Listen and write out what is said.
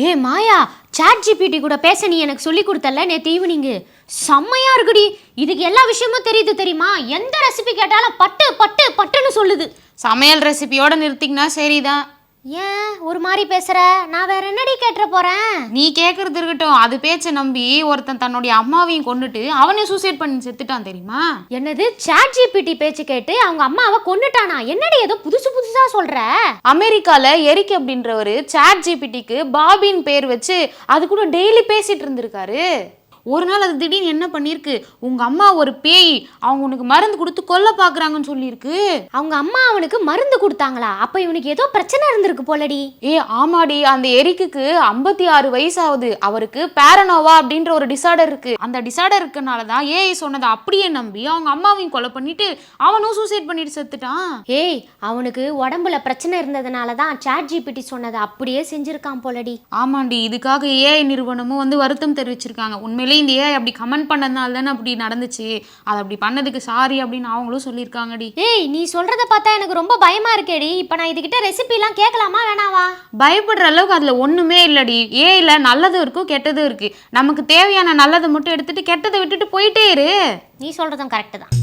ஏ மாயா, chat GPT கூட பேச நீ எனக்கு சொல்லி கொடுத்தல நேற்று ஈவினிங்கு, செம்மையா இருக்குடி. இதுக்கு எல்லா விஷயமும் தெரியுது தெரியுமா? எந்த ரெசிபி கேட்டாலும் பட்டு பட்டு பட்டுன்னு சொல்லுது. சமையல் ரெசிபியோட நிறுத்திங்கன்னா சரிதான். ஏன் ஒரு மாதிரி பேசுற? நான் வேற என்னடி கேட்டுற போறேன்? நீ கேட்கறது இருக்கட்டும், அது பேச்சை நம்பி ஒருத்தன் தன்னுடைய அம்மாவையும் கொண்டுட்டு அவனே சூசைட் பண்ணி செத்துட்டான் தெரியுமா? என்னது, சாட் ஜிபிடி பேச்சு கேட்டு அவங்க அம்மாவை கொன்னுட்டானா? என்னடி ஏதோ புதுசு புதுசா சொல்ற? அமெரிக்கால எரிக் அப்படின்றவரு சாட் ஜிபிடிக்கு பாபின்னு பேர் வச்சு அது கூட டெய்லி பேசிட்டு இருந்திருக்காரு. ஒரு நாள் அது திடீர்னு என்ன பண்ணிருக்கு, உங்க அம்மா ஒரு பேய், அவங்க உனக்கு மருந்து கொடுத்து கொல்ல பாக்குறாங்கன்னு சொல்லியிருக்கு. அவங்க அம்மா அவனுக்கு மருந்து கொடுத்தாங்களா? அப்ப இவனுக்கு ஏதோ பிரச்சனை இருந்திருக்கு போலடி. ஆமாடி, அந்த எரிக்கு 56 வயசாகுது. அவருக்கு பேரனோவா அப்படின்ற ஒரு டிசார்டர் இருக்கு. அந்த டிசார்டர் இருக்கனாலதான் ஏஐ சொன்னதை அப்படியே நம்பி அவங்க அம்மாவையும் கொலை பண்ணிட்டு அவனும் சூசைட் பண்ணிட்டு செத்துட்டான். அவனுக்கு உடம்புல பிரச்சனை இருந்ததுனாலதான் சாட் ஜிபிடி சொன்னதை அப்படியே செஞ்சிருக்கான் போலடி. ஆமாண்டி, இதுக்காக ஏஐ நிறுவனமும் வருத்தம் தெரிவிச்சிருக்காங்க. உண்மையிலே இந்த ஏஐ அப்படி கமெண்ட் பண்ணதுனால தானே அப்படி நடந்துச்சு, அது அப்படி பண்ணதுக்கு சாரி அப்படின்னு அவங்களும் சொல்லியிருக்காங்கடி. நீ சொல்றத பார்த்தா எனக்கு ரொம்ப பயமா இருக்கேடி. இப்ப நான் இதுகிட்ட ரெசிபி எல்லாம் கேட்கலாமா வேணாவா? பயப்படுற அளவுக்கு அதுல ஒண்ணுமே இல்லடி. ஏஐல நல்லதும் இருக்கும் கெட்டதும் இருக்கு. நமக்கு தேவையான நல்லதை மட்டும் எடுத்துட்டு கெட்டதை விட்டுட்டு போயிட்டே இரு. நீ சொல்றதும் கரெக்ட் தான்.